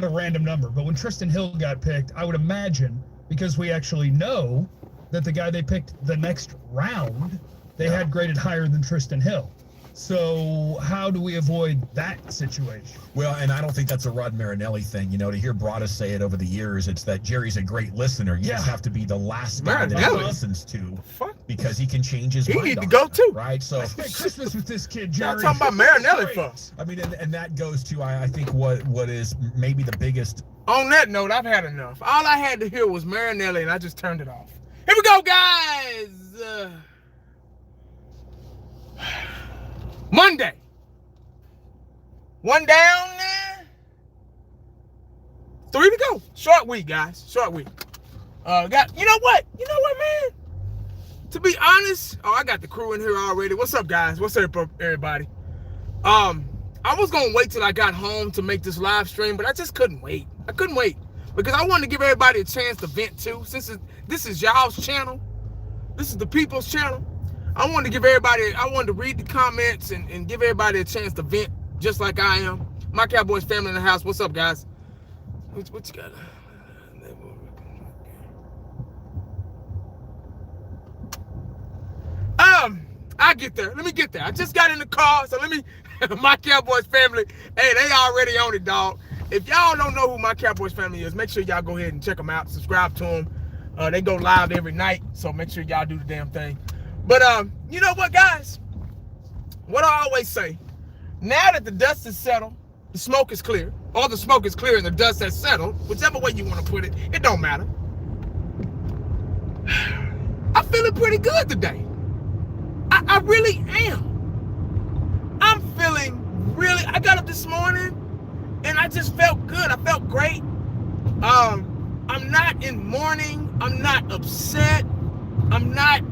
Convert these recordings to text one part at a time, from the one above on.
a random number, but when Tristan Hill got picked, I would imagine, because we actually know that the guy they picked the next round, they had graded higher than Tristan Hill. So how do we avoid that situation? Well, and I don't think that's a Rod Marinelli thing. You know, to hear Broadus say it over the years, it's that Jerry's a great listener. You just have to be the last guy that he listens to because he can change his mind. He need to go too. Right? So I spent Christmas with this kid, Jerry. Y'all talking about Marinelli for us. I mean, and that goes to, I think, what is maybe the biggest. On that note, I've had enough. All I had to hear was Marinelli, and I just turned it off. Here we go, guys. Monday. One down there. 3 to go. Short week, guys. Short week. You know what, man? To be honest, I got the crew in here already. What's up, guys? What's up, everybody? I was gonna wait till I got home to make this live stream, but I just couldn't wait. I couldn't wait because I wanted to give everybody a chance to vent too. Since this is y'all's channel, this is the people's channel. I wanted to read the comments and give everybody a chance to vent just like I am. My Cowboys family in the house. What's up, guys? What you got? I get there. Let me get there. I just got in the car, so my Cowboys family, hey, they already on it, dog. If y'all don't know who my Cowboys family is, make sure y'all go ahead and check them out. Subscribe to them. They go live every night, so make sure y'all do the damn thing. But you know what, guys? What I always say, now that the dust is settled, the smoke is clear, or the smoke is clear and the dust has settled, whichever way you want to put it, it don't matter. I'm feeling pretty good today. I really am. I'm feeling I got up this morning and I just felt good. I felt great. I'm not in mourning. I'm not upset. I'm not,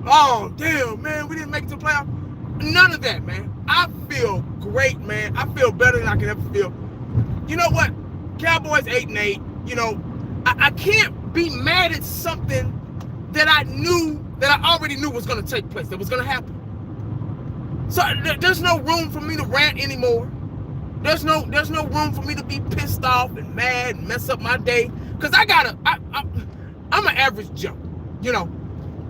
oh, damn, man, we didn't make it to the playoff. None of that, man. I feel great, man. I feel better than I can ever feel. You know what? Cowboys 8-8. You know, I can't be mad at something that I already knew was going to take place, that was going to happen. So there's no room for me to rant anymore. There's no room for me to be pissed off and mad and mess up my day. Because I'm an average Joe. You know,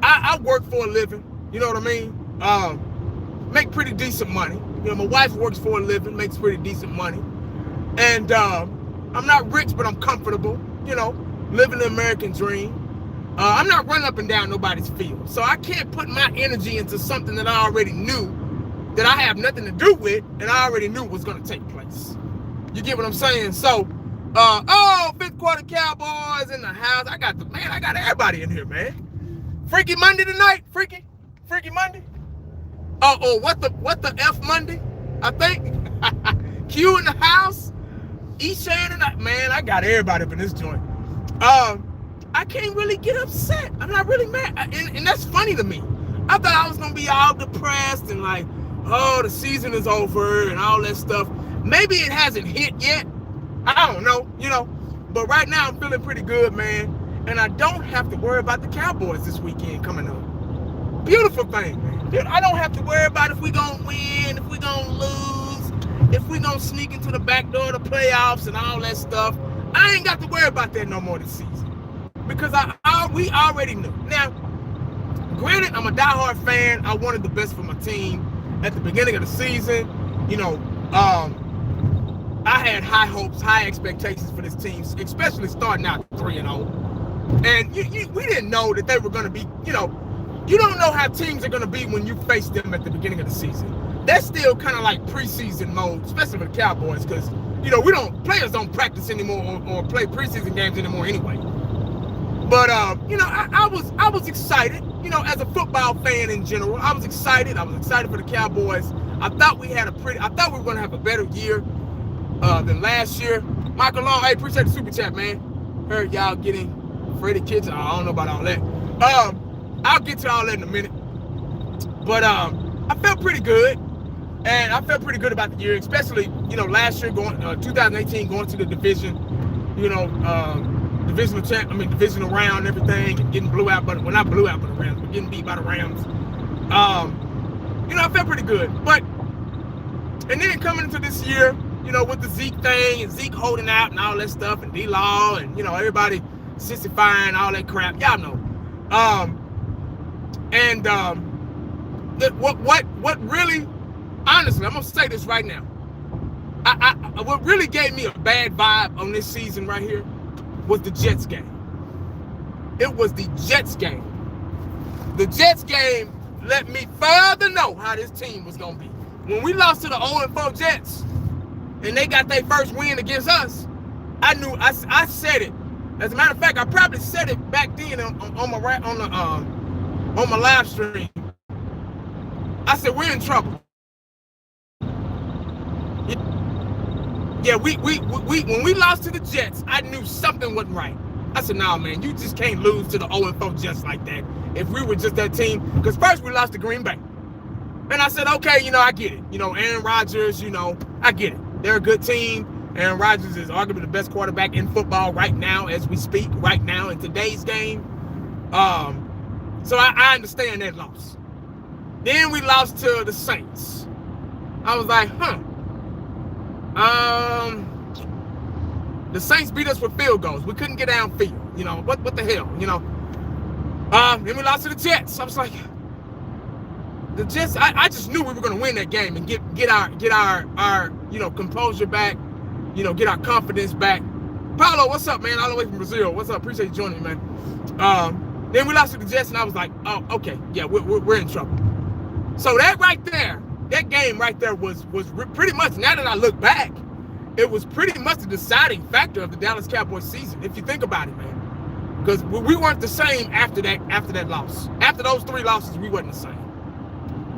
I work for a living. You know what I mean? Make pretty decent money. You know, my wife works for a living, makes pretty decent money. And I'm not rich, but I'm comfortable. You know, living the American dream. I'm not running up and down nobody's field. So I can't put my energy into something that I already knew that I have nothing to do with, and I already knew was going to take place. You get what I'm saying? So, fifth quarter Cowboys in the house. I got everybody in here, man. Freaky Monday tonight. Freaky Monday. What the F Monday? I think. Q in the house. Eshan and man, I got everybody up in this joint. I can't really get upset. I'm not really mad. And that's funny to me. I thought I was going to be all depressed and like, oh, the season is over and all that stuff. Maybe it hasn't hit yet. I don't know, you know. But right now I'm feeling pretty good, man. And I don't have to worry about the Cowboys this weekend coming up. Beautiful thing, man. Dude, I don't have to worry about if we're going to win, if we're going to lose, if we're going to sneak into the back door of the playoffs and all that stuff. I ain't got to worry about that no more this season. Because we already knew. Now, granted, I'm a diehard fan. I wanted the best for my team at the beginning of the season. You know, I had high hopes, high expectations for this team, especially starting out 3-0. And we didn't know that they were going to be, you know, you don't know how teams are going to be when you face them at the beginning of the season. That's still kind of like preseason mode, especially with the Cowboys, because, you know, players don't practice anymore or play preseason games anymore anyway. But, you know, I was excited, you know, as a football fan in general. I was excited. I was excited for the Cowboys. I thought we were going to have a better year than last year. Michael Long, hey, appreciate the super chat, man. Heard y'all getting Freddie Kitchen. I don't know about all that. I'll get to all that in a minute. But I felt pretty good. And I felt pretty good about the year, especially, you know, last year, 2018, going to the division, you know, divisional round and everything, and getting blew out, but not blew out by the Rams, but getting beat by the Rams. You know, I felt pretty good. And then coming into this year, you know, with the Zeke thing and Zeke holding out and all that stuff and D-Law and, you know, everybody sissifying, all that crap. Y'all know. What really, honestly, I'm going to say this right now. What really gave me a bad vibe on this season right here was the Jets game. It was the Jets game. The Jets game let me further know how this team was going to be. When we lost to the 0-4 Jets and they got their first win against us, I knew, I said it. As a matter of fact, I probably said it back then on my live stream. I said, we're in trouble. Yeah, when we lost to the Jets, I knew something wasn't right. I said, nah, man, you just can't lose to the 0-4 Jets like that. If we were just that team, because first we lost to Green Bay. And I said, okay, you know, I get it. You know, Aaron Rodgers, you know, I get it. They're a good team. Aaron Rodgers is arguably the best quarterback in football right now as we speak, right now in today's game. So I understand that loss. Then we lost to the Saints. I was like, the Saints beat us with field goals. We couldn't get downfield. You know, what the hell, you know? Then we lost to the Jets. I was like, the Jets, I just knew we were going to win that game and get our you know, composure back, you know, get our confidence back. Paulo, what's up, man? All the way from Brazil. What's up? Appreciate you joining me, man. Then we lost to the Jets, and I was like, oh, okay, yeah, we're in trouble. So that right there, that game right there was pretty much, now that I look back, it was pretty much the deciding factor of the Dallas Cowboys season, if you think about it, man. Because we weren't the same after that loss. After those 3 losses, we wasn't the same.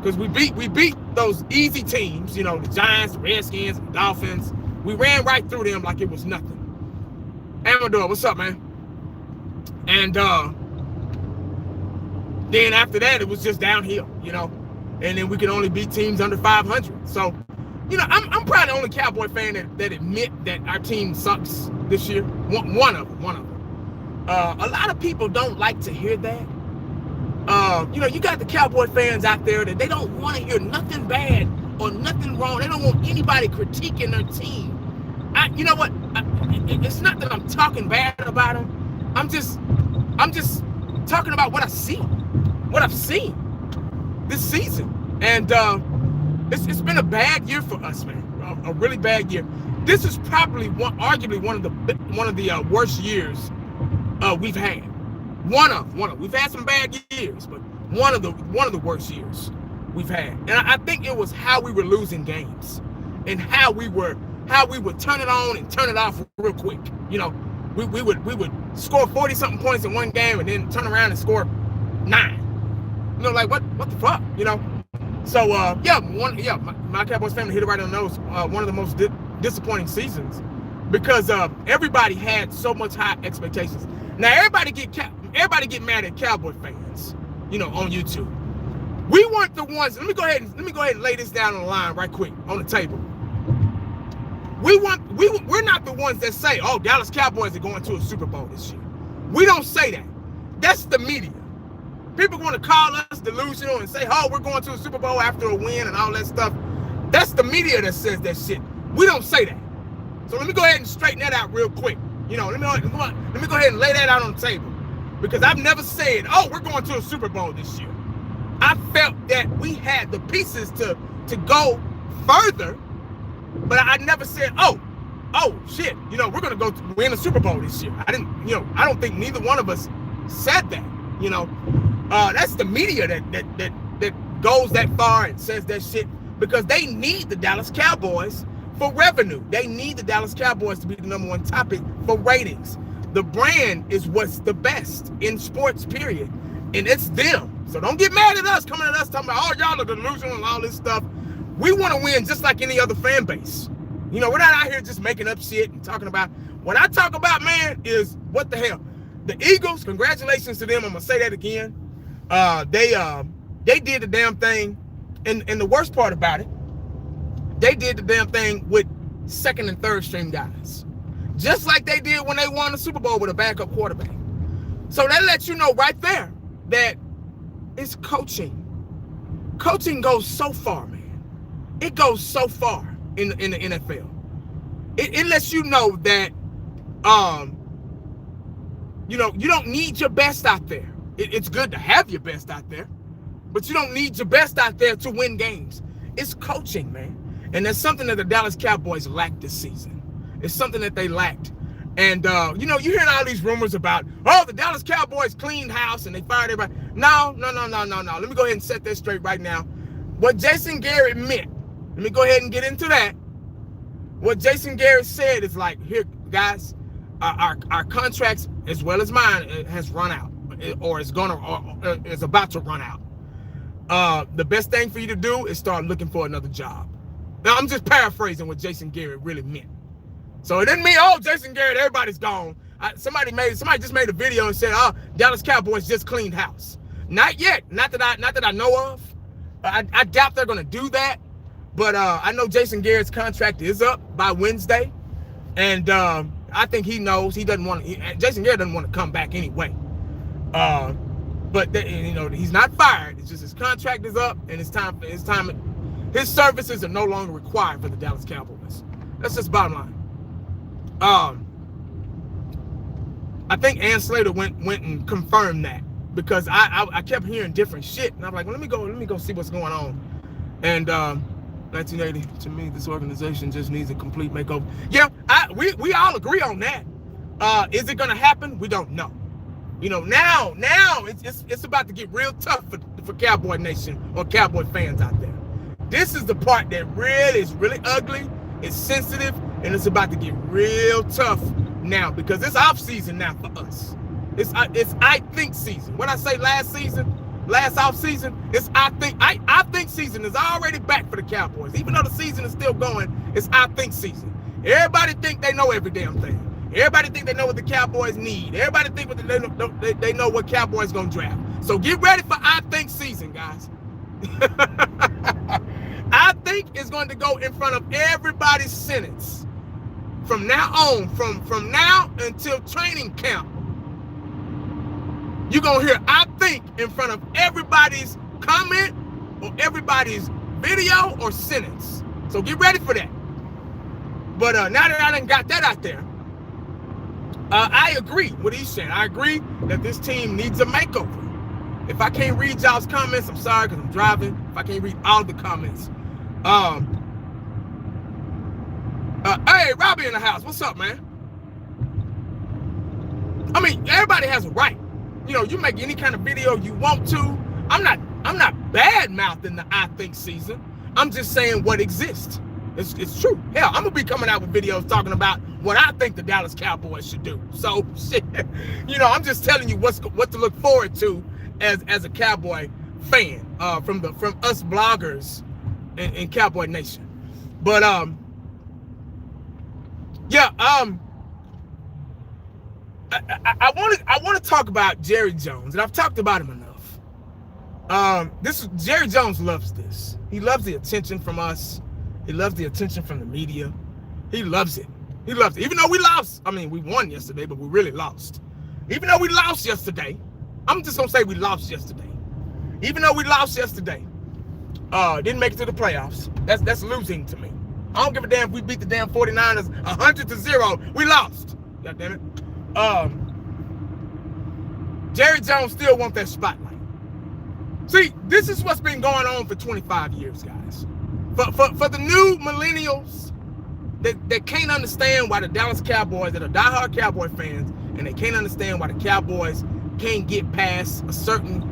Because we beat those easy teams, you know, the Giants, the Redskins, the Dolphins. We ran right through them like it was nothing. Amador, what's up, man? And then after that, it was just downhill, you know. And then we could only beat teams under 500. So, you know, I'm probably the only Cowboy fan that admit that our team sucks this year. One of them. A lot of people don't like to hear that. You know, you got the Cowboy fans out there that they don't want to hear nothing bad or nothing wrong. They don't want anybody critiquing their team. You know what? It's not that I'm talking bad about them. I'm just talking about what I see, what I've seen this season. And it's been a bad year for us, man. A really bad year. This is probably arguably one of the worst years we've had. One of we've had some bad years, but one of the worst years we've had. And I think it was how we were losing games and how we would turn it on and turn it off real quick. You know, we would score 40-something points in one game and then turn around and score 9. You know, like what the fuck, you know? So my Cowboys family hit it right on the nose. One of the most disappointing seasons because everybody had so much high expectations. Now everybody get mad at Cowboy fans, you know, on YouTube. We weren't the ones. Let me go ahead and lay this down on the line right quick on the table. We're not the ones that say, oh, Dallas Cowboys are going to a Super Bowl this year. We don't say that. That's the media. People want to call us delusional and say, oh, we're going to a Super Bowl after a win and all that stuff. That's the media that says that shit. We don't say that. So let me go ahead and straighten that out real quick. You know, let me go ahead and lay that out on the table. Because I've never said, oh, we're going to a Super Bowl this year. I felt that we had the pieces to go further, but I never said, oh shit, you know, we're going to go win a Super Bowl this year. I don't think neither one of us said that, you know. That's the media that goes that far and says that shit because they need the Dallas Cowboys for revenue. They need the Dallas Cowboys to be the #1 topic for ratings. The brand is what's the best in sports, period. And it's them. So don't get mad at us, coming at us, talking about, oh, y'all are delusional and all this stuff. We want to win just like any other fan base. You know, we're not out here just making up shit and talking about. What I talk about, man, is what the hell. The Eagles, congratulations to them. I'm going to say that again. They did the damn thing. And the worst part about it, they did the damn thing with second and third string guys. Just like they did when they won the Super Bowl with a backup quarterback. So that lets you know right there that it's coaching. Coaching goes so far, man. It goes so far in the NFL. it lets you know that, you know, you don't need your best out there. It's good to have your best out there, but you don't need your best out there to win games. It's coaching, man. And that's something that the Dallas Cowboys lacked this season. It's something that they lacked. And, you know, you're hearing all these rumors about, oh, the Dallas Cowboys cleaned house and they fired everybody. No. Let me go ahead and set that straight right now. What Jason Garrett meant, let me go ahead and get into that. What Jason Garrett said is like, here, guys, our contracts, as well as mine, has run out, or is about to run out. The best thing for you to do is start looking for another job. Now, I'm just paraphrasing what Jason Garrett really meant. So it didn't mean, oh, Jason Garrett, everybody's gone. Somebody just made a video and said, oh, Dallas Cowboys just cleaned house. Not yet. Not that I know of. I doubt they're gonna do that. But I know Jason Garrett's contract is up by Wednesday, and I think he knows he doesn't want. Jason Garrett doesn't want to come back anyway. But you know, he's not fired. It's just his contract is up, and his services are no longer required for the Dallas Cowboys. That's just bottom line. I think Ann Slater went and confirmed that, because I kept hearing different shit, and I'm like, well, let me go see what's going on. And 1980, to me, this organization just needs a complete makeover. Yeah, we all agree on that. Is it gonna happen? We don't know. You know, now it's about to get real tough for Cowboy Nation or Cowboy fans out there. This is the part that is really ugly, it's sensitive, and it's about to get real tough now, because it's off season now for us. It's I think season. What I say last off season, it's I think season is already back for the Cowboys. Even though the season is still going, it's I think season. Everybody think they know every damn thing. Everybody think they know what the Cowboys need. Everybody think they know what Cowboys gonna draft. So get ready for I think season, guys. I think is going to go in front of everybody's sentence from now on, from now until training camp. You're going to hear I think in front of everybody's comment or everybody's video or sentence. So get ready for that. But now that I done got that out there, I agree with what he's saying. I agree that this team needs a makeover. If I can't read y'all's comments, I'm sorry, because I'm driving. If I can't read all the comments. Hey, Robbie in the house. What's up, man? I mean, everybody has a right. You know, you make any kind of video you want to. I'm not bad-mouthing the I think season. I'm just saying what exists. It's true. Hell, I'm gonna be coming out with videos talking about what I think the Dallas Cowboys should do. So shit, you know, I'm just telling you what to look forward to as a Cowboy fan from us bloggers in Cowboy Nation. But yeah, I want to talk about Jerry Jones, and I've talked about him enough. Jerry Jones loves this. He loves the attention from us. He loves the attention from the media. He loves it. He loves it. Even though we lost, I mean, we won yesterday, but we really lost. Even though we lost yesterday, I'm just gonna say we lost yesterday. Even though we lost yesterday, didn't make it to the playoffs. That's losing to me. I don't give a damn if we beat the damn 49ers 100-0. We lost. God damn it. Jerry Jones still wants that spotlight. See, this is what's been going on for 25 years, guys. For the new millennials that can't understand why the Dallas Cowboys, that are diehard Cowboy fans, and they can't understand why the Cowboys can't get past a certain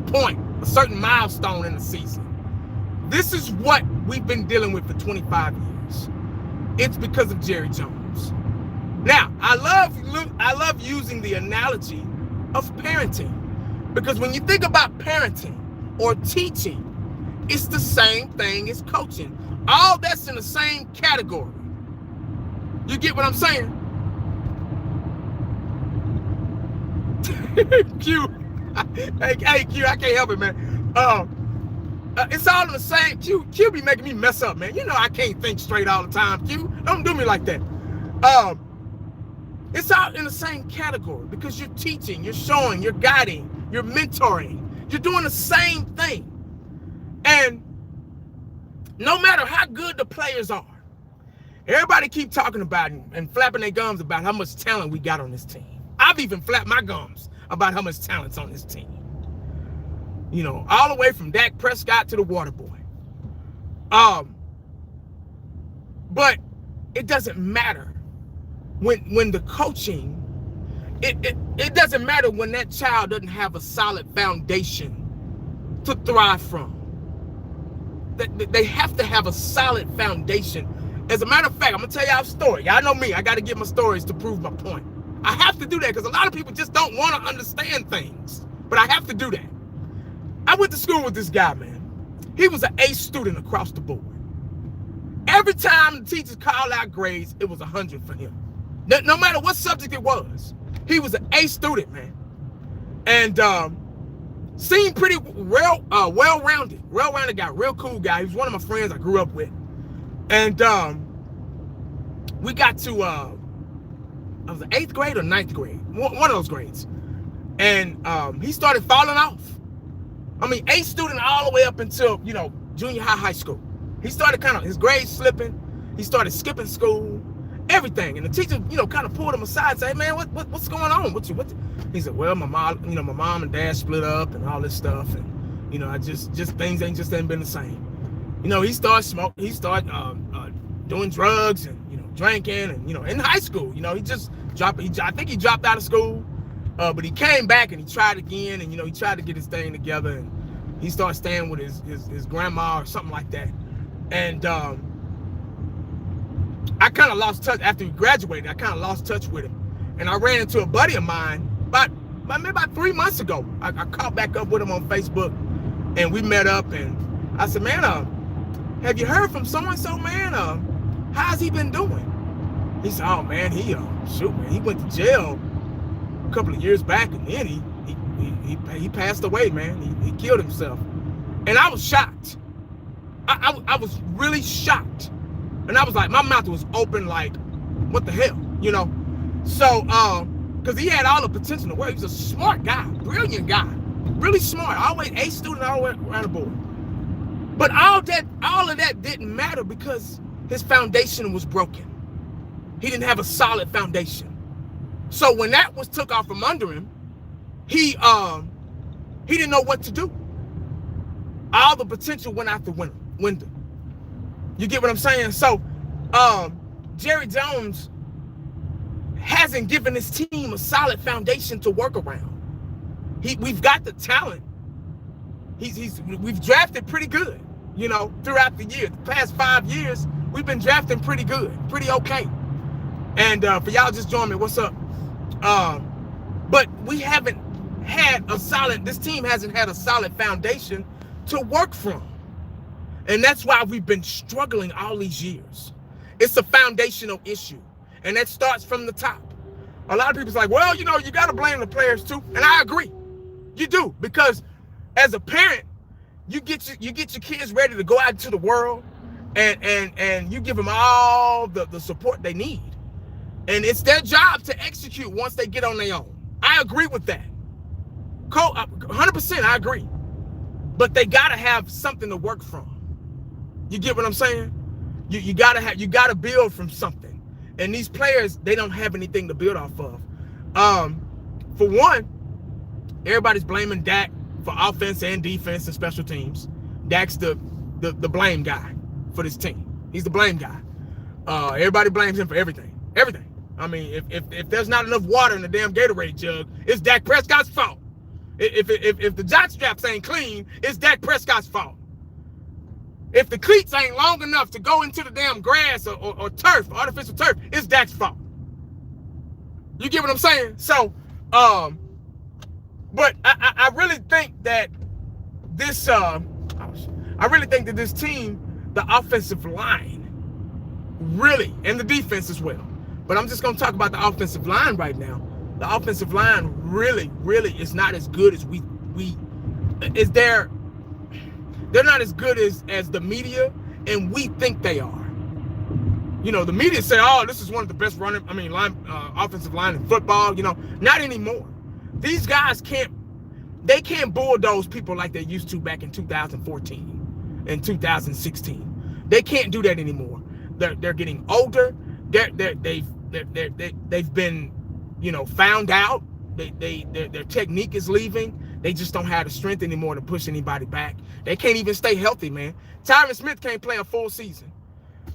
point, a certain milestone in the season. This is what we've been dealing with for 25 years. It's because of Jerry Jones. Now, I love using the analogy of parenting, because when you think about parenting or teaching, it's the same thing as coaching. All that's in the same category. You get what I'm saying? Q. Hey, Q, I can't help it, man. It's all in the same. Q be making me mess up, man. You know I can't think straight all the time, Q. Don't do me like that. It's all in the same category, because you're teaching, you're showing, you're guiding, you're mentoring. You're doing the same thing. And no matter how good the players are, Everybody keep talking about and flapping their gums about how much talent we got on this team. I've even flapped my gums about how much talent's on this team. You know, all the way from Dak Prescott to the water boy. But it doesn't matter when the coaching, it doesn't matter when that child doesn't have a solid foundation to thrive from. They have to have a solid foundation. As a matter of fact, I'm gonna tell y'all a story. Y'all know me, I gotta get my stories to prove my point. I have to do that because a lot of people just don't want to understand things. But I have to do that. I went to school with this guy, man. He was an A student across the board. Every time the teachers called out grades, it was 100 for him. No matter what subject it was, he was an A student, man. And seemed pretty well-rounded guy, real cool guy. He was one of my friends I grew up with. And we got to, I was 8th grade or 9th grade, one of those grades. And he started falling off. I mean, A student all the way up until, you know, junior high school. He started his grades slipping. He started skipping school, everything. And the teacher, you know, kind of pulled him aside and said, hey, man, what's going on? What? He said, well, my mom and dad split up and all this stuff. And, you know, just things ain't been the same. You know, he started smoking. He started doing drugs and, you know, drinking. And, you know, in high school, you know, he just dropped. I think he dropped out of school. But he came back and he tried again. And, you know, he tried to get his thing together. And he started staying with his grandma or something like that. And I kind of lost touch after he graduated. I kind of lost touch with him. And I ran into a buddy of mine maybe about 3 months ago. I caught back up with him on Facebook. And we met up. And I said, man, have you heard from so-and-so, man? How's he been doing? He said, oh, man, he went to jail a couple of years back, and then he passed away, man. He killed himself. And I was shocked. I was really shocked. And I was like, my mouth was open like, what the hell, you know? So, because he had all the potential in the world. He was a smart guy, brilliant guy, really smart, always A student all the way around the board. But all of that didn't matter because his foundation was broken. He didn't have a solid foundation. So when that was took off from under him, he didn't know what to do. All the potential went out the window. You get what I'm saying? So Jerry Jones hasn't given his team a solid foundation to work around. We've got the talent. We've drafted pretty good, you know, throughout the year. The past 5 years, we've been drafting pretty good, pretty okay. And for y'all just join me, what's up? But we haven't had this team hasn't had a solid foundation to work from. And that's why we've been struggling all these years. It's a foundational issue. And that starts from the top. A lot of people's like, well, you know, you got to blame the players too. And I agree. You do. Because as a parent, you get your kids ready to go out into the world and you give them all the support they need. And it's their job to execute once they get on their own. I agree with that. 100% I agree. But they got to have something to work from. You get what I'm saying? You gotta build from something. And these players, they don't have anything to build off of. For one, everybody's blaming Dak for offense and defense and special teams. Dak's the blame guy for this team. He's the blame guy. Everybody blames him for everything. Everything. I mean, if there's not enough water in the damn Gatorade jug, it's Dak Prescott's fault. If the jock straps ain't clean, it's Dak Prescott's fault. If the cleats ain't long enough to go into the damn grass or turf, artificial turf, it's Dak's fault. You get what I'm saying? So, but I really think that this team, the offensive line, really, and the defense as well. But I'm just gonna talk about the offensive line right now. The offensive line really is not as good as they're not as good as the media and we think they are. You know, the media say, oh, this is one of the best offensive line in football. You know, not anymore. These guys can't bulldoze people like they used to back in 2014 and 2016. They can't do that anymore. They're getting older. They've been, found out. Their technique is leaving. They just don't have the strength anymore to push anybody back. They can't even stay healthy, man. Tyron Smith can't play a full season.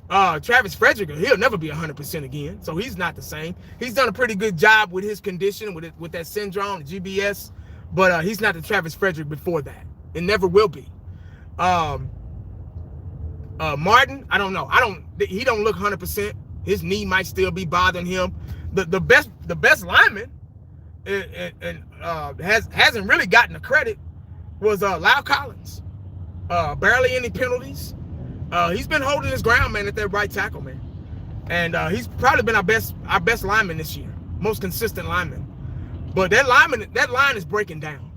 Travis Frederick, he'll never be 100% again, so he's not the same. He's done a pretty good job with his condition, with that syndrome, the GBS, but he's not the Travis Frederick before that. It never will be. Martin, I don't know. He don't look 100%. His knee might still be bothering him. The best lineman hasn't really gotten the credit was Lyle Collins. Barely any penalties. He's been holding his ground, man, at that right tackle, man. And he's probably been our best lineman this year, most consistent lineman. But that line is breaking down.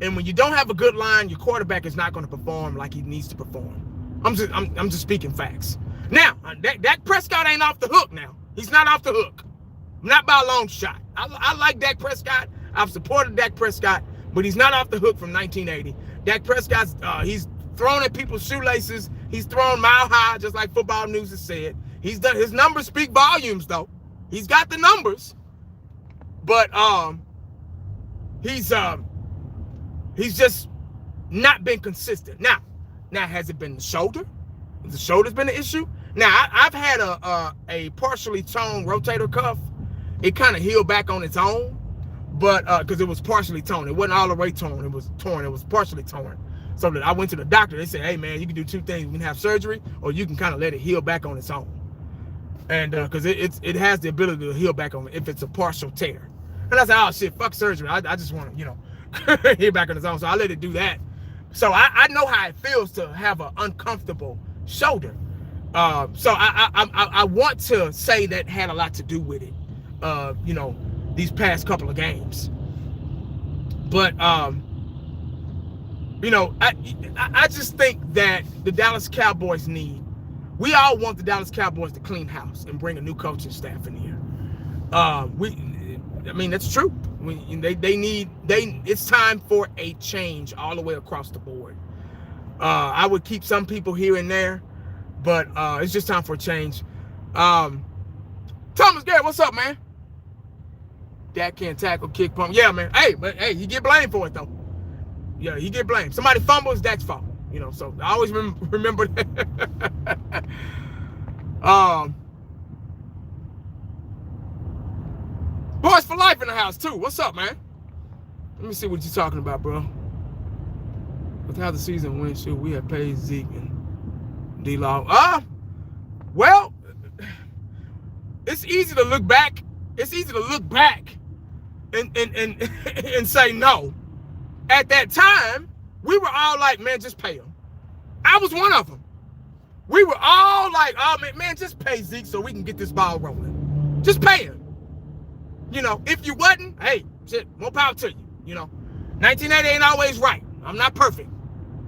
And when you don't have a good line, your quarterback is not going to perform like he needs to perform. I'm just speaking facts. Now, Dak Prescott ain't off the hook now. He's not off the hook. Not by a long shot. I like Dak Prescott. I've supported Dak Prescott, but he's not off the hook from 1980. Dak Prescott's he's thrown at people's shoelaces. He's thrown mile high, just like Football News has said. He's done. His numbers speak volumes, though. He's got the numbers, but he's just not been consistent. Now has it been the shoulder? The shoulder's been an issue. Now I've had a partially torn rotator cuff. It kind of healed back on its own, but because it was partially torn, it wasn't all the way torn. It was torn. It was partially torn. So that I went to the doctor. They said, "Hey man, you can do two things. You can have surgery, or you can kind of let it heal back on its own." And because it has the ability to heal back on if it's a partial tear. And I said, "Oh shit, fuck surgery. I just want to heal back on its own." So I let it do that. So I know how it feels to have an uncomfortable shoulder. So I want to say that had a lot to do with it. These past couple of games. But I just think that the Dallas Cowboys we all want the Dallas Cowboys to clean house and bring a new coaching staff in here. That's true. It's time for a change all the way across the board. I would keep some people here and there, but it's just time for a change. Thomas Garrett, what's up, man? Dak can't tackle, kick, pump. Yeah, man. Hey, you get blamed for it, though. Yeah, you get blamed. Somebody fumbles, Dak's fault. So I always remember that. Boys for life in the house, too. What's up, man? Let me see what you're talking about, bro. With how the season went, should we have paid Zeke and D-Law? Well, it's easy to look back. It's easy to look back and say no. At that time, we were all like, man, just pay him. I was one of them. We were all like, oh, man, just pay Zeke so we can get this ball rolling. Just pay him. If you wasn't, hey, shit, more power to you. 1980 ain't always right. I'm not perfect.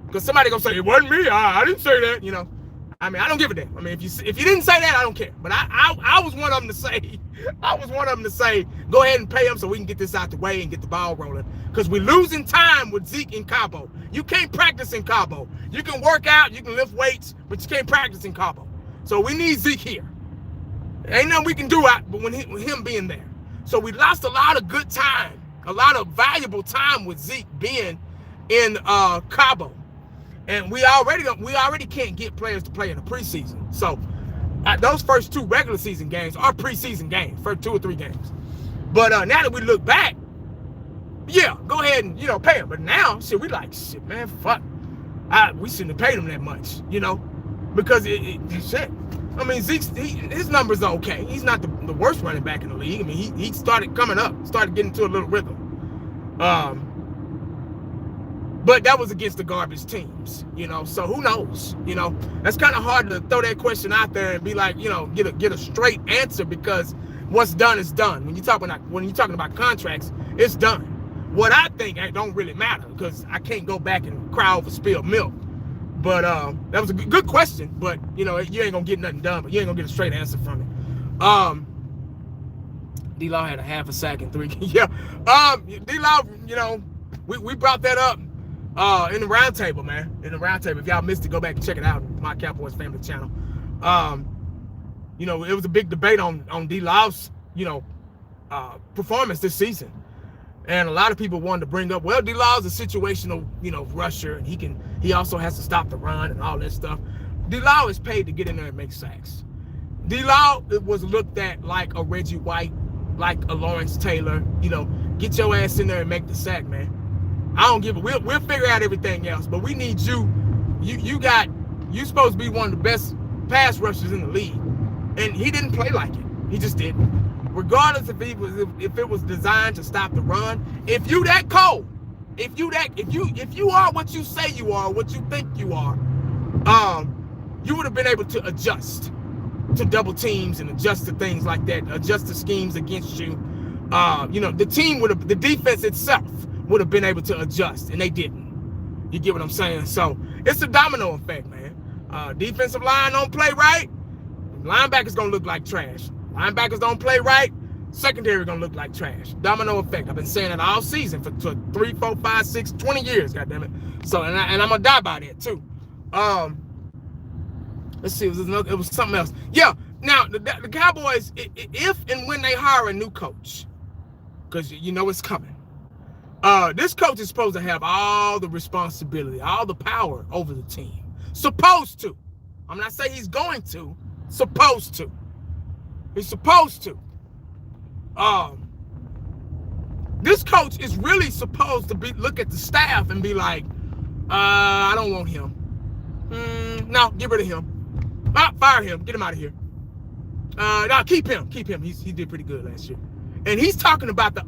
Because somebody gonna say, it wasn't me. I didn't say that, I don't give a damn. If you didn't say that, I don't care. But I was one of them to say, go ahead and pay him so we can get this out the way and get the ball rolling. Because we're losing time with Zeke in Cabo. You can't practice in Cabo. You can work out, you can lift weights, but you can't practice in Cabo. So we need Zeke here. Ain't nothing we can do with him being there. So we lost a lot of good time, a lot of valuable time with Zeke being in Cabo. And we already can't get players to play in the preseason. So those first two regular season games are preseason games, first 2 or 3 games. But now that we look back, yeah, go ahead and pay him. But now, we like, shit, man, fuck. We shouldn't have paid him that much, because shit. Zeke's his numbers are okay. He's not the worst running back in the league. He started coming up, started getting to a little rhythm. But that was against the garbage teams, so who knows? That's kind of hard to throw that question out there and be like, get a straight answer, because what's done is done. When you're talking about contracts, it's done. What I think don't really matter, because I can't go back and cry over spilled milk. But that was a good question, but you ain't gonna get nothing done, but you ain't gonna get a straight answer from it. D-Law had a half a sack in 3 games. Yeah. D-Law, we brought that up in the roundtable, man. In the roundtable. If y'all missed it, go back and check it out on my Cowboys family channel. You know, it was a big debate on D-Law's, you know, performance this season. And a lot of people wanted to bring up, well, D-Law's a situational, you know, rusher, and he also has to stop the run and all that stuff. D-Law is paid to get in there and make sacks. D-Law was looked at like a Reggie White, like a Lawrence Taylor. You know, get your ass in there and make the sack, man. I don't give a, we'll figure out everything else, but we need you. You supposed to be one of the best pass rushers in the league, and he didn't play like it. He just didn't. Regardless if it was designed to stop the run, if you that cold, if you are what you say you are, what you think you are, you would have been able to adjust to double teams and adjust to things like that, adjust to schemes against you. You know, the defense itself would have been able to adjust, and they didn't. You get what I'm saying? So it's a domino effect, man. Defensive line don't play right, linebackers gonna look like trash. Linebackers don't play right, secondary gonna look like trash. Domino effect. I've been saying it all season for 3, 4, 5, 6, 20 years, goddammit. So, and I'm gonna die by that too. Let's see, it was something else. Yeah, now the Cowboys, if and when they hire a new coach, because you know it's coming, this coach is supposed to have all the responsibility, all the power over the team. Supposed to. I'm not saying he's going to. Supposed to. He's supposed to. This coach is really supposed to look at the staff and be like, I don't want him. No, get rid of him. Fire him. Get him out of here. No, keep him. Keep him. He did pretty good last year. And he's talking about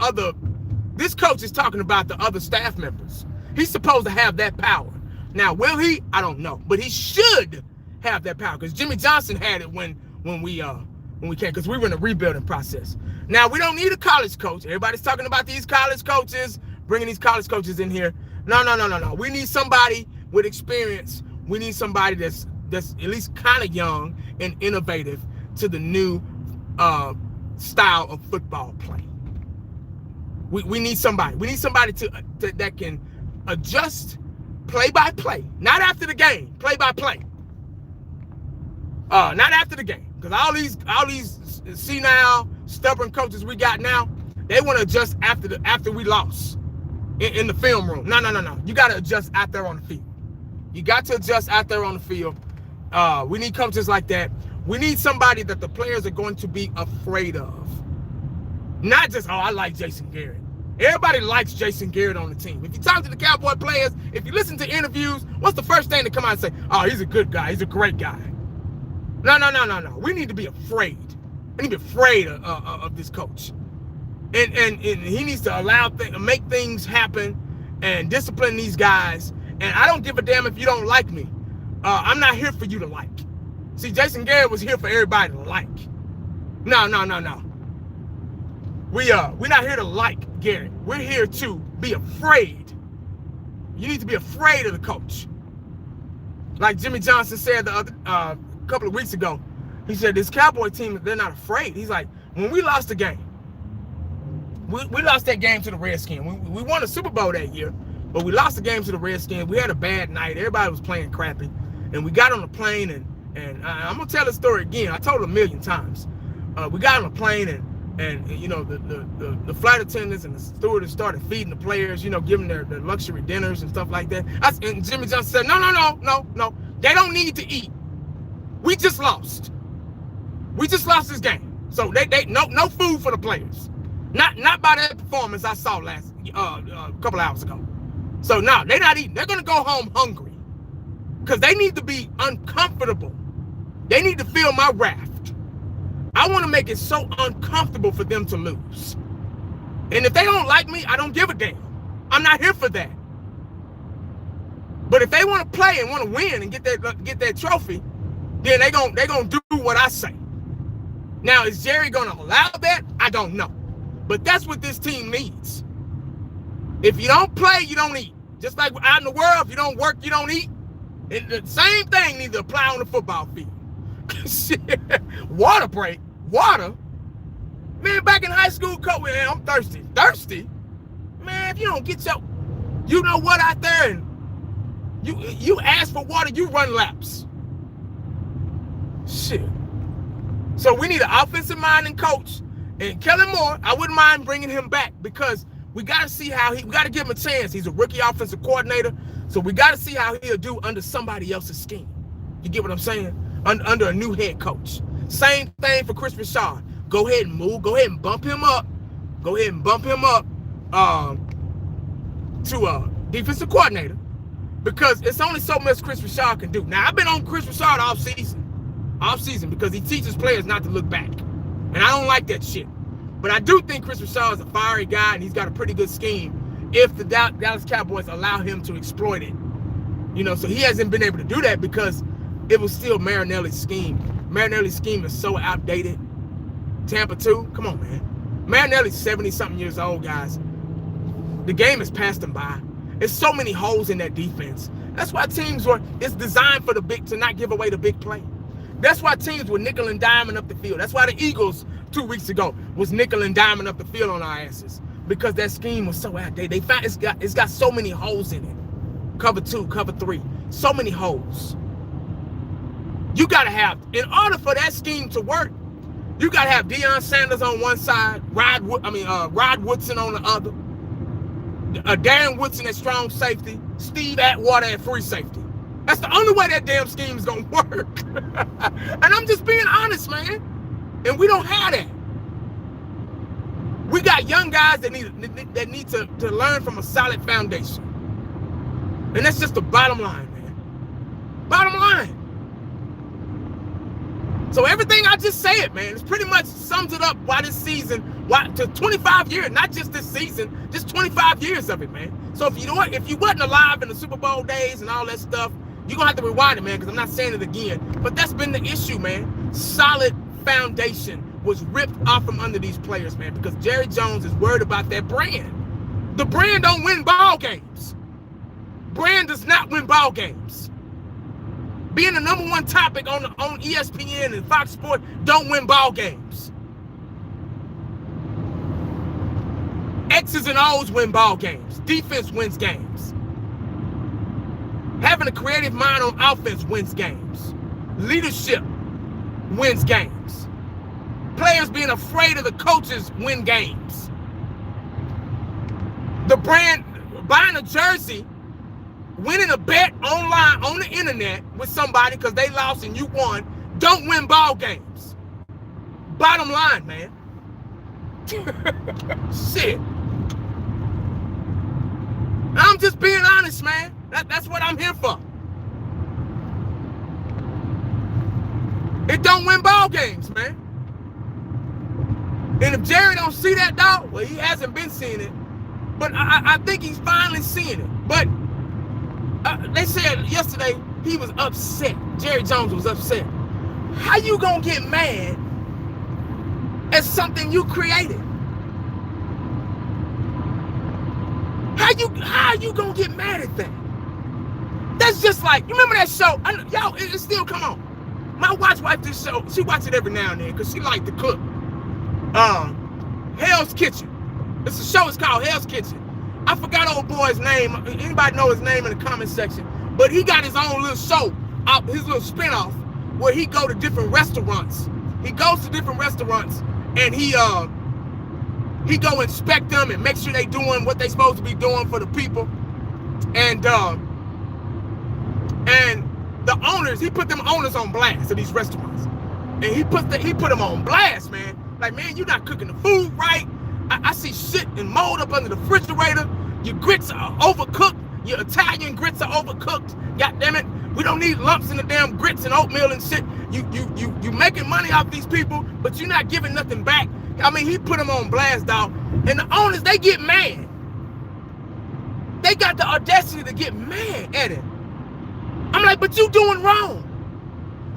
this coach is talking about the other staff members. He's supposed to have that power. Now, will he? I don't know. But he should have that power, because Jimmy Johnson had it when we came, because we were in a rebuilding process. Now, we don't need a college coach. Everybody's talking about these college coaches, bringing these college coaches in here. No. We need somebody with experience. We need somebody that's at least kind of young and innovative to the new style of football play. We need somebody. We need somebody that can adjust play by play, not after the game. Play by play. Not after the game, because all these senile, stubborn coaches we got now, they want to adjust after we lost in the film room. No. You got to adjust out there on the field. You got to adjust out there on the field. We need coaches like that. We need somebody that the players are going to be afraid of. Not just, I like Jason Garrett. Everybody likes Jason Garrett on the team. If you talk to the Cowboy players, if you listen to interviews, what's the first thing to come out and say? Oh, he's a good guy. He's a great guy. No. We need to be afraid. We need to be afraid of this coach. And he needs to make things happen and discipline these guys. And I don't give a damn if you don't like me. I'm not here for you to like. See, Jason Garrett was here for everybody to like. No. We're not here to like Garrett. We're here to be afraid. You need to be afraid of the coach. Like Jimmy Johnson said a couple of weeks ago, he said this Cowboy team, they're not afraid. He's like, when we lost the game, we lost that game to the Redskins. We won a Super Bowl that year, but we lost the game to the Redskins. We had a bad night. Everybody was playing crappy. And we got on the plane, and I'm going to tell the story again. I told it a million times. We got on the plane, and you know, the flight attendants and the stewardess started feeding the players, you know, giving their luxury dinners and stuff like that. And Jimmy Johnson said, no. They don't need to eat. We just lost. We just lost this game. So they no food for the players. Not by that performance I saw last a couple hours ago. So no, they're not eating. They're gonna go home hungry. Because they need to be uncomfortable. They need to feel my wrath. I want to make it so uncomfortable for them to lose. And if they don't like me, I don't give a damn. I'm not here for that. But if they want to play and want to win and get that trophy, then they gonna do what I say. Now, is Jerry gonna allow that? I don't know. But that's what this team needs. If you don't play, you don't eat. Just like out in the world, if you don't work, you don't eat. And the same thing needs to apply on the football field. Water break? Water? Man, back in high school, man, I'm thirsty. Thirsty? Man, if you don't get you know what out there, and you ask for water, you run laps. Shit. So we need an offensive minded coach. And Kellen Moore, I wouldn't mind bringing him back because we got to see how we got to give him a chance. He's a rookie offensive coordinator. So we got to see how he'll do under somebody else's scheme. You get what I'm saying? Under a new head coach. Same thing for Chris Richard. Go ahead and move. Go ahead and bump him up. Go ahead and bump him up to a defensive coordinator because it's only so much Chris Richard can do. Now, I've been on Chris Richard off season because he teaches players not to look back. And I don't like that shit. But I do think Chris Richard is a fiery guy and he's got a pretty good scheme if the Dallas Cowboys allow him to exploit it. You know, so he hasn't been able to do that because it was still Marinelli's scheme. Marinelli's scheme is so outdated. Tampa 2, come on, man. Marinelli's 70-something years old, guys. The game has passed him by. There's so many holes in that defense. That's why it's designed for to not give away the big play. That's why teams were nickel and diming up the field. That's why the Eagles 2 weeks ago was nickel and diming up the field on our asses because that scheme was so outdated. They found it's got so many holes in it. Cover 2, cover 3, so many holes. You got to have, in order for that scheme to work, you got to have Deion Sanders on one side, Rod Woodson on the other, Darren Woodson at strong safety, Steve Atwater at free safety. That's the only way that damn scheme is going to work. And I'm just being honest, man. And we don't have that. We got young guys that need to learn from a solid foundation. And that's just the bottom line, man. Bottom line. So everything I just said, man, it pretty much sums it up why this season, to 25 years, not just this season, just 25 years of it, man. So if you wasn't alive in the Super Bowl days and all that stuff, you're going to have to rewind it, man, because I'm not saying it again. But that's been the issue, man. Solid foundation was ripped off from under these players, man, because Jerry Jones is worried about that brand. The brand don't win ball games. Brand does not win ball games. Being the number one topic on ESPN and Fox Sports don't win ball games. X's and O's win ball games. Defense wins games. Having a creative mind on offense wins games. Leadership wins games. Players being afraid of the coaches win games. The brand, buying a jersey, winning a bet online on the internet with somebody because they lost and you won, don't win ball games. Bottom line, man. Shit. I'm just being honest, man. That's what I'm here for. It don't win ball games, man. And if Jerry don't see that, dog, well, he hasn't been seeing it. But I think he's finally seeing it. But they said yesterday he was upset. Jerry Jones was upset. How you gonna get mad at something you created? How you gonna get mad at that? That's just like, you remember that show? Y'all, it still come on. My wife this show. She watch it every now and then because she like to cook. Hell's Kitchen. It's a show. It's called Hell's Kitchen. I forgot old boy's name. Anybody know his name in the comment section? But he got his own little show, his little spinoff, where he go to different restaurants. He goes to different restaurants and he go inspect them and make sure they doing what they supposed to be doing for the people. And the owners, he put them owners on blast of these restaurants. And he put them on blast, man. Like, man, you're not cooking the food right. I see shit and mold up under the refrigerator. Your grits are overcooked. Your Italian grits are overcooked. God damn it. We don't need lumps in the damn grits and oatmeal and shit. You making money off these people, but you're not giving nothing back. I mean, he put them on blast, dog. And the owners, they get mad. They got the audacity to get mad at him. I'm like, but you doing wrong.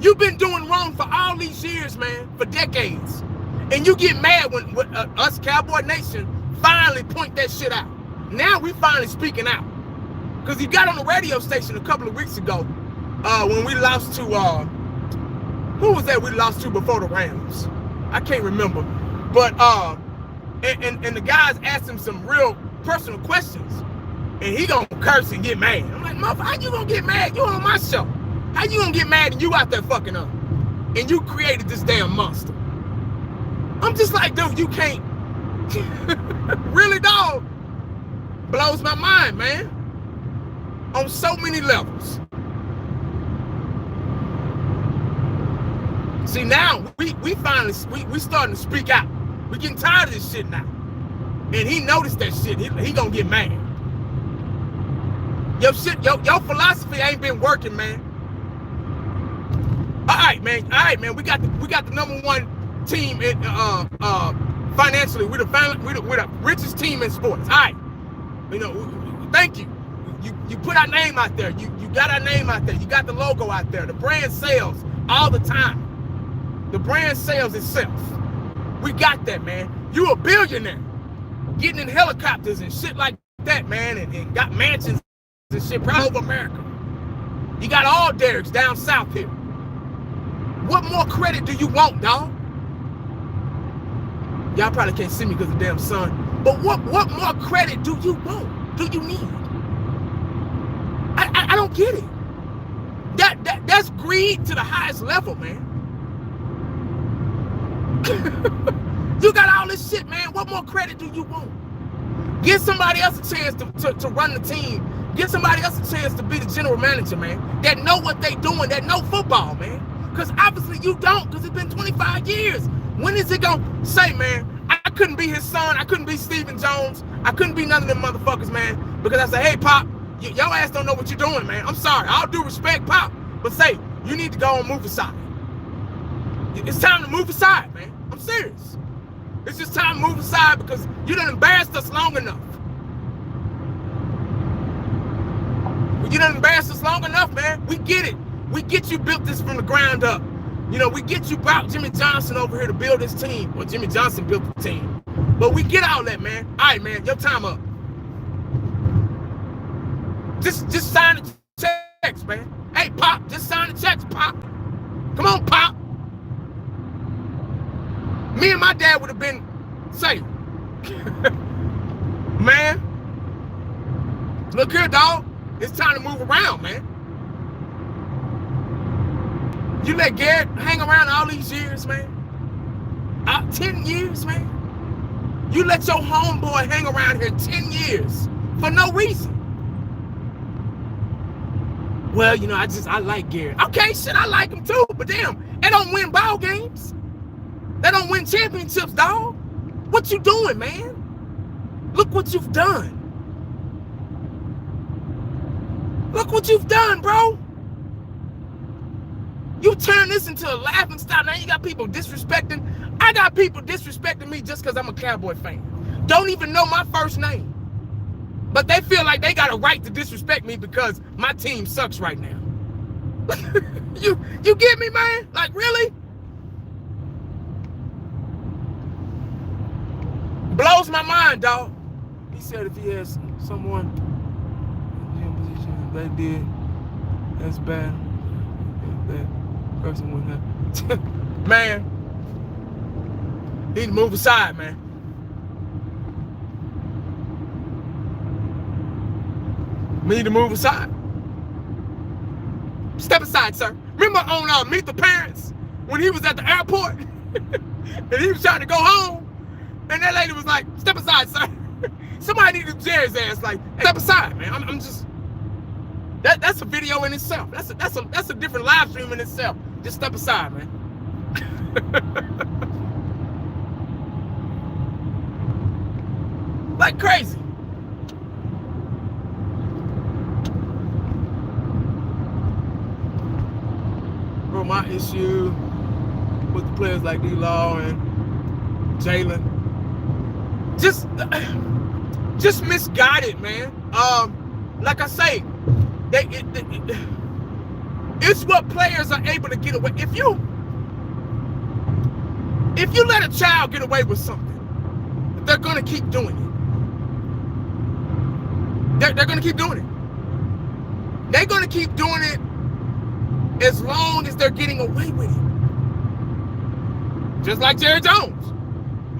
You've been doing wrong for all these years, man, for decades. And you get mad when us Cowboy Nation finally point that shit out. Now we finally speaking out. Because he got on the radio station a couple of weeks ago when we lost to, who was that we lost to before the Rams? I can't remember. But, and the guys asked him some real personal questions. And he gonna curse and get mad. I'm like, motherfucker, how you gonna get mad? You on my show. How you gonna get mad and you out there fucking up? And you created this damn monster. I'm just like, dude, you can't. Really, dog. Blows my mind, man. On so many levels. See, now we finally we starting to speak out. We getting tired of this shit now. And he noticed that shit. He gonna get mad. Your shit, your philosophy ain't been working, man. All right, man. We got the number one team in financially. We're the richest team in sports. All right. You know, thank you. You put our name out there. You got our name out there. You got the logo out there. The brand sells all the time. The brand sells itself. We got that, man. You a billionaire. Getting in helicopters and shit like that, man, and got mansions and shit all over America. You got all Derricks down south here. What more credit do you want, dog? Y'all probably can't see me because of the damn sun. But what more credit do you want? Do you need? I don't get it. That's greed to the highest level, man. You got all this shit, man. What more credit do you want? Give somebody else a chance to run the team. Give somebody else a chance to be the general manager, man. That know what they doing, that know football, man. Because obviously you don't, because it's been 25 years. When is it going to say, man, I couldn't be his son, I couldn't be Stephen Jones, I couldn't be none of them motherfuckers, man. Because I say, hey, Pop, your ass don't know what you're doing, man. I'm sorry. I'll do respect, Pop. But say, you need to go and move aside. It's time to move aside, man. I'm serious. It's just time to move aside because you done embarrassed us long enough. You done embarrassed us long enough, man. We get it. We get you built this from the ground up. You know, we get you brought Jimmy Johnson over here to build this team. Well, Jimmy Johnson built the team. But we get all that, man. All right, man, your time up. Just sign the checks, man. Hey, Pop, just sign the checks, Pop. Come on, Pop. Me and my dad would have been safe. Man, look here, dog. It's time to move around, man. You let Garrett hang around all these years, man. 10 years, man. You let your homeboy hang around here 10 years for no reason. Well, you know, I like Garrett. Okay, shit, I like him too, but damn, they don't win ball games. They don't win championships, dog. What you doing, man? Look what you've done. Look what you've done, bro. You turn this into a laughing stock. Now you got people disrespecting. I got people disrespecting me just because I'm a Cowboy fan. Don't even know my first name. But they feel like they got a right to disrespect me because my team sucks right now. You get me, man? Like, really? Blows my mind, dog. He said if he has someone in position they did, that's bad. That person wouldn't have. Man, he need to move aside, man. We need to move aside. Step aside, sir. Remember on Meet the Parents when he was at the airport and he was trying to go home? And that lady was like, step aside, sir. Somebody needed Jerry's ass like, hey, step aside, man. I'm just, that's a video in itself. That's a different live stream in itself. Just step aside, man. Like crazy. Bro, my issue with the players like D-Law and Jalen, just misguided, man. Like I say, it's what players are able to get away. If you let a child get away with something, they're gonna keep doing it. They're gonna keep doing it. They're gonna keep doing it as long as they're getting away with it. Just like Jerry Jones.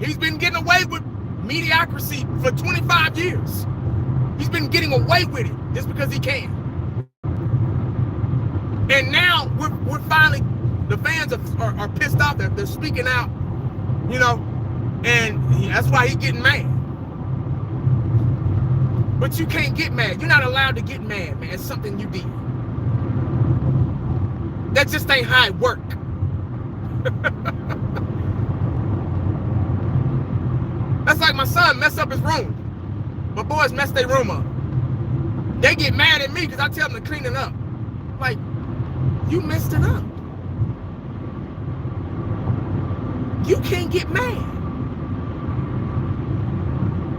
He's been getting away with mediocrity for 25 years. He's been getting away with it just because he can. And now we're finally, the fans are pissed off. They're speaking out, you know. And that's why he's getting mad. But you can't get mad. You're not allowed to get mad, man. It's something you did. That just ain't how it work. That's like my son messed up his room. My boys messed their room up. They get mad at me because I tell them to clean it up. Like, you messed it up. You can't get mad.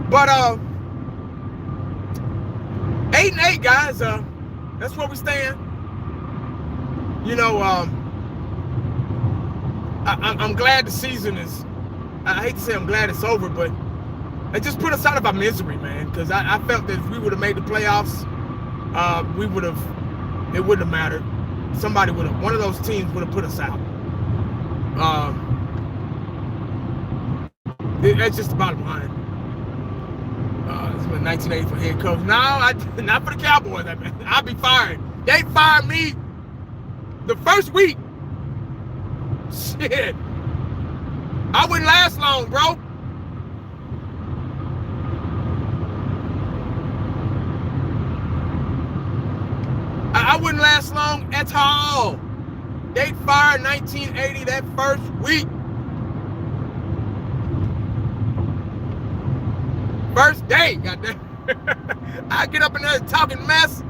But 8-8, guys. That's where we stand. You know, I'm glad the season is. I hate to say I'm glad it's over, but it just put us out of our misery, man. Because I felt that if we would have made the playoffs, we would have. It wouldn't have mattered. Somebody would have. One of those teams would have put us out. That's just the bottom line. It's been 1980 for head coach. No, not for the Cowboys. I'll be fired. They fired me the first week. Shit. I wouldn't last long, bro. I wouldn't last long at all. They fired 1980 that first week. First day, goddamn. I get up in there talking mess.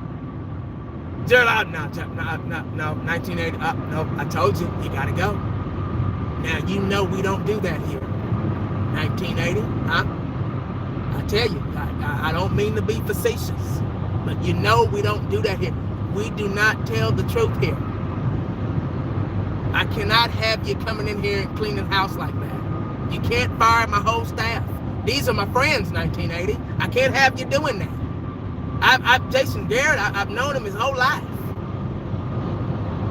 Gerald, no, 1980. No, I told you, you gotta go. Now you know we don't do that here. 1980, huh? I tell you, I don't mean to be facetious, but you know we don't do that here. We do not tell the truth here. I cannot have you coming in here and cleaning house like that. You can't fire my whole staff. These are my friends, 1980. I can't have you doing that. Jason Garrett, I've known him his whole life.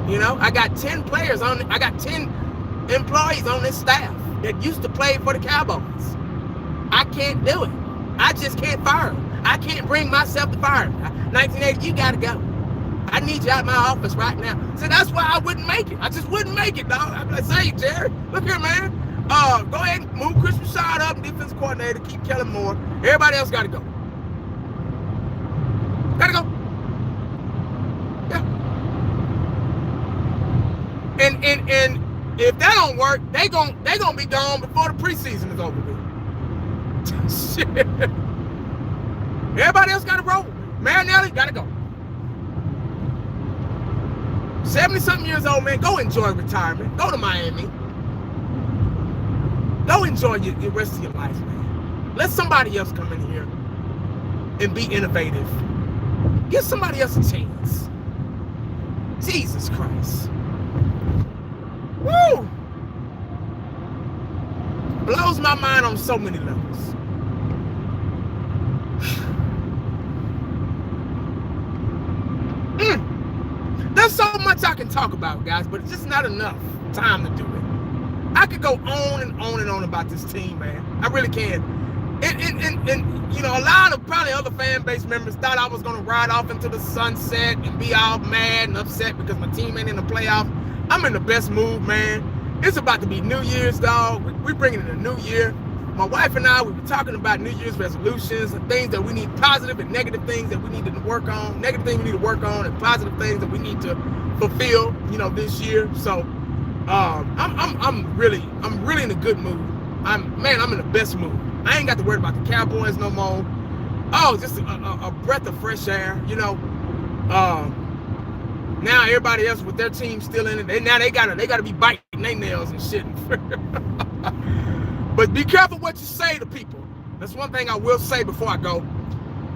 You know, I got 10 players on, I got 10 employees on this staff that used to play for the Cowboys. I can't do it. I just can't fire them. I can't bring myself to fire them. 1980, you gotta go. I need you out of my office right now. So that's why I wouldn't make it. I just wouldn't make it, dog. I'm like, say, Jared, look here, man. Go ahead and move Chris Rashad up, defense coordinator, keep Kellen Moore. Everybody else gotta go. Gotta go. Yeah. And if that don't work, they gonna be gone before the preseason is over with. Shit. Everybody else gotta roll. Marinelli gotta go. 70-something years old, man. Go enjoy retirement. Go to Miami. Go enjoy the rest of your life, man. Let somebody else come in here and be innovative. Give somebody else a chance. Jesus Christ. Woo! Blows my mind on so many levels. There's so much I can talk about, guys, but it's just not enough time to do it. I could go on and on and on about this team, man. I really can. And you know, a lot of probably other fan base members thought I was going to ride off into the sunset and be all mad and upset because my team ain't in the playoffs. I'm in the best mood, man. It's about to be New Year's, dog. We're bringing in a new year. My wife and I, we were talking about New Year's resolutions and things that we need, positive and negative things that we need to work on, negative things we need to work on, and positive things that we need to fulfill, you know, this year. So I'm really in a good mood. I'm in the best mood. I ain't got to worry about the Cowboys no more. Oh, just a breath of fresh air, you know. Now everybody else with their team still in it, they gotta be biting their nails and shit. But be careful what you say to people. That's one thing I will say before I go.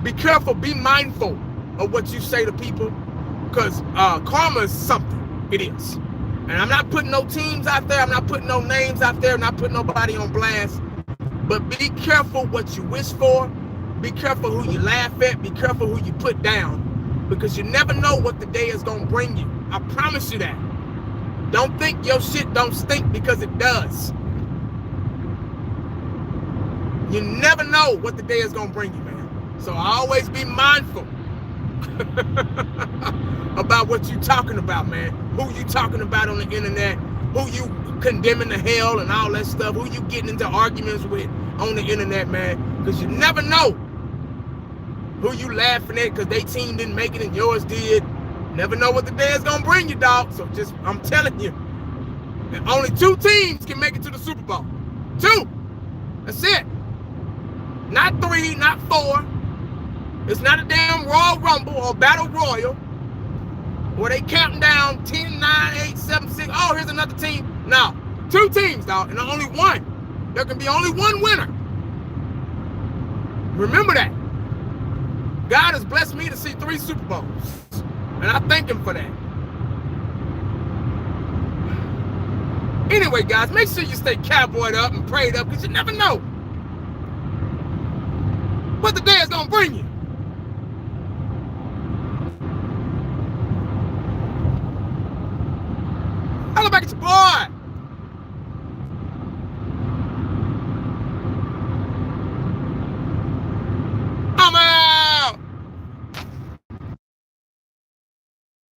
Be careful, be mindful of what you say to people, because karma is something. It is. And I'm not putting no teams out there. I'm not putting no names out there. I'm not putting nobody on blast. But be careful what you wish for. Be careful who you laugh at. Be careful who you put down. Because you never know what the day is going to bring you. I promise you that. Don't think your shit don't stink, because it does. You never know what the day is going to bring you, man. So always be mindful about what you're talking about, man. Who you talking about on the internet. who you condemning to hell and all that stuff, who you getting into arguments with on the internet, man. Because you never know who you laughing at because they team didn't make it and yours did. Never know what the day is going to bring you, dog. So just, I'm telling you, only 2 teams can make it to the Super Bowl. 2. That's it. Not 3, not 4. It's not a damn Royal Rumble or Battle Royal where they counting down 10, 9, 8, 7, 6. Oh, here's another team. No. 2 teams, dog, and only 1. There can be only 1 winner. Remember that. God has blessed me to see 3 Super Bowls, and I thank him for that. Anyway, guys, make sure you stay cowboyed up and prayed up because you never know what the day is going to bring you. Holla back at your boy.